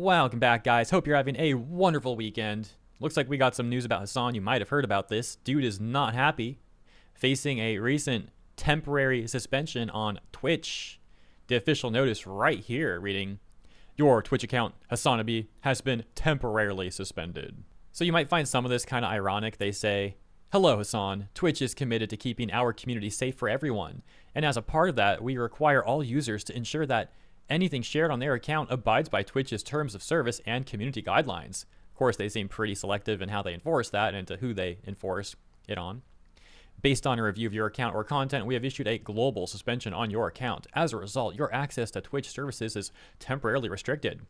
Welcome back, guys. Hope you're having a wonderful weekend. Looks like we got some news about Hasan. You might have heard about this. Dude is not happy, facing a recent temporary suspension on Twitch. The official notice right here reading, your Twitch account, Hasanabe, has been temporarily suspended. So you might find some of this kind of ironic. They say, hello, Hasan. Twitch is committed to keeping our community safe for everyone. And as a part of that, we require all users to ensure that anything shared on their account abides by Twitch's terms of service and community guidelines. Of course, they seem pretty selective in how they enforce that and to who they enforce it on. Based on a review of your account or content, we have issued a global suspension on your account. As a result, your access to Twitch services is temporarily restricted.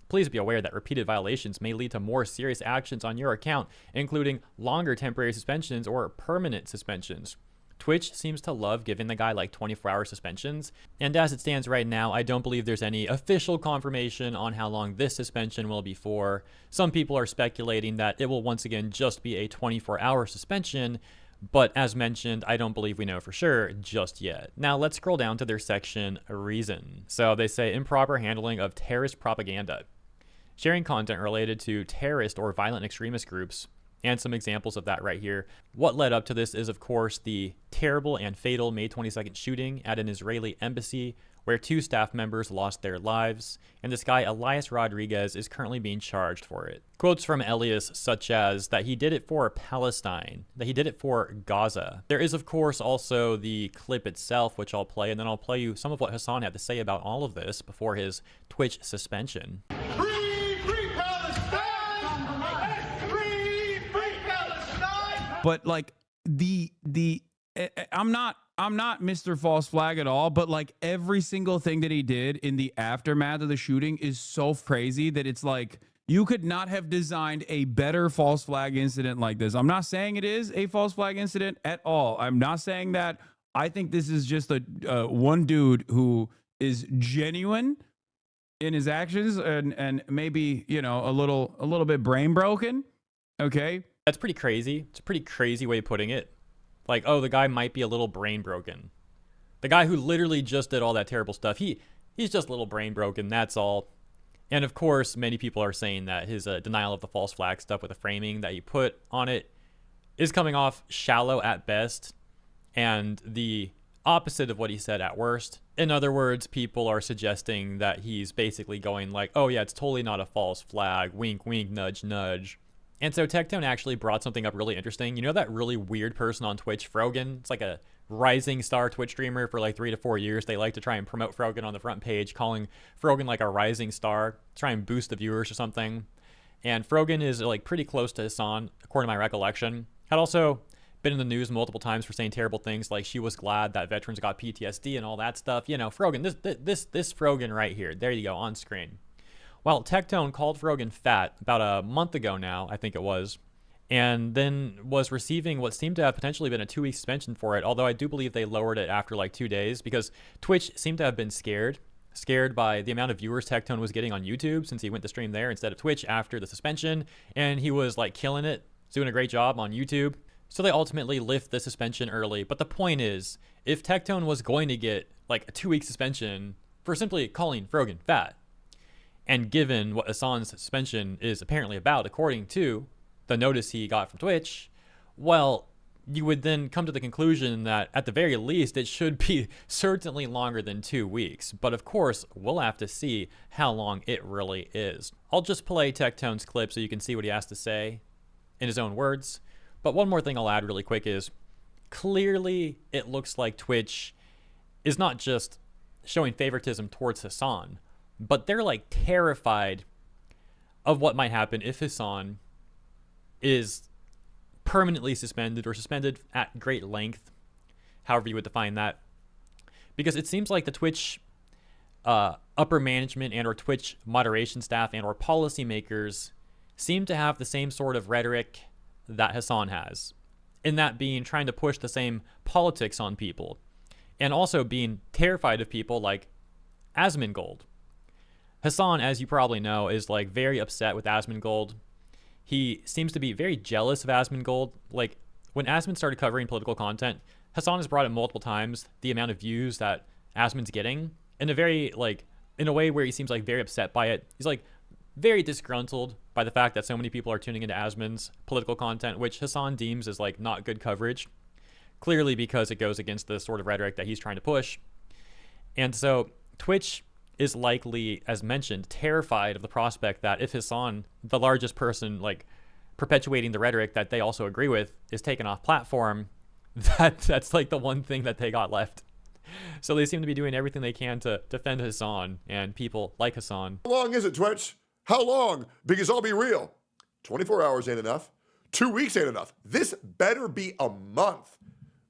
Please be aware that repeated violations may lead to more serious actions on your account, including longer temporary suspensions or permanent suspensions. Twitch seems to love giving the guy like 24-hour suspensions, and as it stands right now, I don't believe there's any official confirmation on how long this suspension will be for. Some people are speculating that it will once again just be a 24-hour suspension, but as mentioned, I don't believe we know for sure just yet. Now let's scroll down to their section reason. So they say improper handling of terrorist propaganda, sharing content related to terrorist or violent extremist groups, and some examples of that right here. What led up to this is, of course, the terrible and fatal May 22nd shooting at an Israeli embassy where 2 staff members lost their lives, and this guy, Elias Rodriguez, is currently being charged for it. Quotes from Elias such as that he did it for Palestine, that he did it for Gaza. There is, of course, also the clip itself, which I'll play, and then I'll play you some of what Hasan had to say about all of this before his Twitch suspension. But like I'm not Mr. False Flag at all, but like every single thing that he did in the aftermath of the shooting is so crazy that it's like you could not have designed a better false flag incident like this. I'm not saying it is a false flag incident at all. I'm not saying that. I think this is just a one dude who is genuine in his actions and maybe, you know, a little bit brain broken. Okay. That's pretty crazy. It's a pretty crazy way of putting it. Like, oh, the guy might be a little brain broken. The guy who literally just did all that terrible stuff, he's just a little brain broken, that's all. And of course, many people are saying that his denial of the false flag stuff with the framing that he put on it is coming off shallow at best and the opposite of what he said at worst. In other words, people are suggesting that he's basically going like, oh yeah, it's totally not a false flag, wink, wink, nudge, nudge. And so Tectone actually brought something up really interesting. You know that really weird person on Twitch, Frogan? It's like a rising star Twitch streamer for like 3 to 4 years. They like to try and promote Frogan on the front page, calling Frogan like a rising star, try and boost the viewers or something. And Frogan is like pretty close to Hasan, according to my recollection. Had also been in the news multiple times for saying terrible things like she was glad that veterans got PTSD and all that stuff. You know, Frogan, this Frogan right here. There you go, on screen. Well, Tectone called Frogan fat about a month ago now, I think it was, and then was receiving what seemed to have potentially been a 2-week suspension for it, although I do believe they lowered it after like 2 days because Twitch seemed to have been scared by the amount of viewers Tectone was getting on YouTube since he went to stream there instead of Twitch after the suspension, and he was like killing it, doing a great job on YouTube. So they ultimately lift the suspension early. But the point is, if Tectone was going to get like a 2-week suspension for simply calling Frogan fat, and given what Hasan's suspension is apparently about, according to the notice he got from Twitch, well, you would then come to the conclusion that at the very least, it should be certainly longer than 2 weeks. But of course, we'll have to see how long it really is. I'll just play Tectone's clip so you can see what he has to say in his own words. But one more thing I'll add really quick is, clearly it looks like Twitch is not just showing favoritism towards Hasan, but they're like terrified of what might happen if Hasan is permanently suspended or suspended at great length, however you would define that. Because it seems like the Twitch upper management and or Twitch moderation staff and or policymakers seem to have the same sort of rhetoric that Hasan has. In that being trying to push the same politics on people. And also being terrified of people like Asmongold. Hasan, as you probably know, is like very upset with Asmongold. He seems to be very jealous of Asmongold. Like when Asmon started covering political content, Hasan has brought it multiple times, the amount of views that Asmon's getting in a very like in a way where he seems like very upset by it. He's like, very disgruntled by the fact that so many people are tuning into Asmon's political content, which Hasan deems as like not good coverage, clearly because it goes against the sort of rhetoric that he's trying to push. And so Twitch is likely, as mentioned, terrified of the prospect that if Hasan, the largest person like perpetuating the rhetoric that they also agree with, is taken off platform, that's like the one thing that they got left. So they seem to be doing everything they can to defend Hasan and people like Hasan. How long is it, Twitch? How long? Because I'll be real. 24 hours ain't enough. 2 weeks ain't enough. This better be a month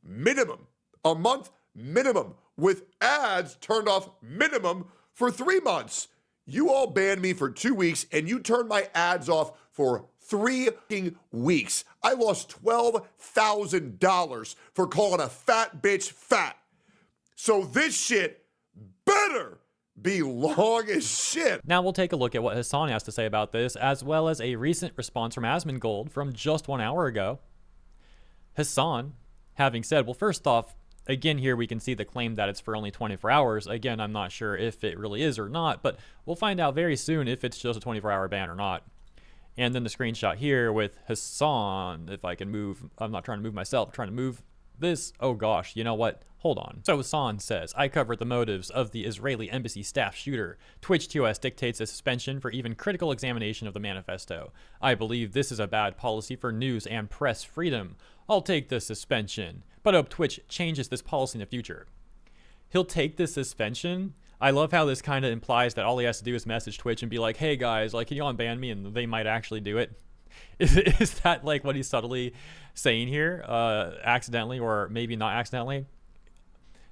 minimum. A month minimum with ads turned off minimum for 3 months. You all banned me for 2 weeks and you turned my ads off for 3 weeks. I lost $12,000 for calling a fat bitch fat. So this shit better be long as shit. Now we'll take a look at what Hasan has to say about this, as well as a recent response from Asmongold from just 1 hour ago. Hasan, having said, well, first off, again, here we can see the claim that it's for only 24 hours. Again, I'm not sure if it really is or not, but we'll find out very soon if it's just a 24-hour ban or not. And then the screenshot here with Hasan, if I can move, I'm not trying to move myself, I'm trying to move this. Oh gosh, you know what? Hold on. So Hasan says, I covered the motives of the Israeli embassy staff shooter. Twitch TOS dictates a suspension for even critical examination of the manifesto. I believe this is a bad policy for news and press freedom. I'll take the suspension, but hope Twitch changes this policy in the future. He'll take this suspension? I love how this kind of implies that all he has to do is message Twitch and be like, hey guys, like, can you unban me? And they might actually do it. Is that like what he's subtly saying here, accidentally or maybe not accidentally?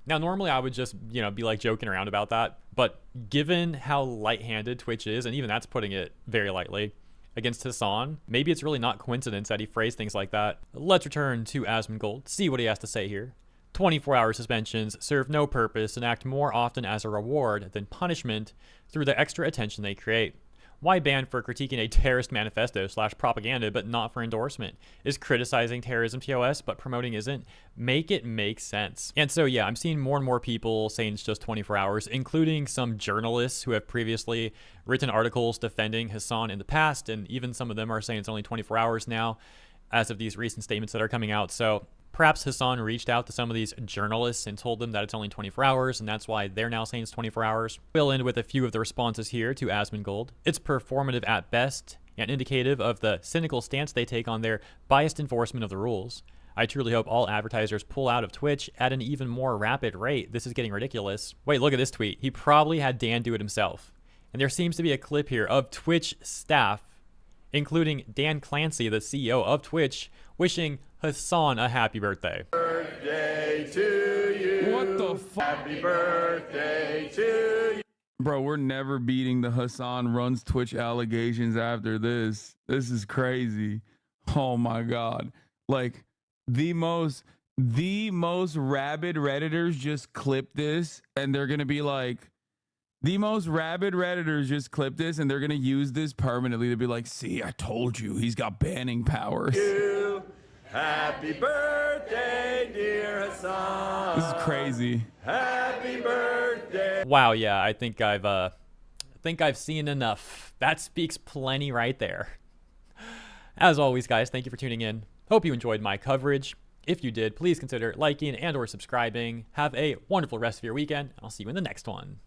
Now, normally I would just, you know, be like joking around about that. But given how light-handed Twitch is, and even that's putting it very lightly, against Hasan, maybe it's really not coincidence that he phrased things like that. Let's return to Asmongold, see what he has to say here. 24-hour suspensions serve no purpose and act more often as a reward than punishment through the extra attention they create. Why ban for critiquing a terrorist manifesto / propaganda but not for endorsement? Is criticizing terrorism TOS but promoting isn't? Make it make sense. And so yeah, I'm seeing more and more people saying it's just 24 hours, including some journalists who have previously written articles defending Hasan in the past, and even some of them are saying it's only 24 hours now as of these recent statements that are coming out. So perhaps Hasan reached out to some of these journalists and told them that it's only 24 hours, and that's why they're now saying it's 24 hours. We'll end with a few of the responses here to Asmongold. It's performative at best and indicative of the cynical stance they take on their biased enforcement of the rules. I truly hope all advertisers pull out of Twitch at an even more rapid rate. This is getting ridiculous. Wait, look at this tweet. He probably had Dan do it himself. And there seems to be a clip here of Twitch staff, including Dan Clancy, the CEO of Twitch, wishing Hasan a happy birthday. Birthday to you. What the fuck? Happy birthday to you. Bro, we're never beating the Hasan runs Twitch allegations after this. This is crazy. Oh my God. Like the most rabid Redditors just clip this and they're going to be like, the most rabid Redditors just clip this and they're going to use this permanently to be like, see, I told you he's got banning powers. Happy birthday, dear Hasan. This is crazy. Happy birthday. Wow, yeah, I think I've seen enough. That speaks plenty right there. As always, guys, thank you for tuning in. Hope you enjoyed my coverage. If you did, please consider liking and or subscribing. Have a wonderful rest of your weekend. I'll see you in the next one.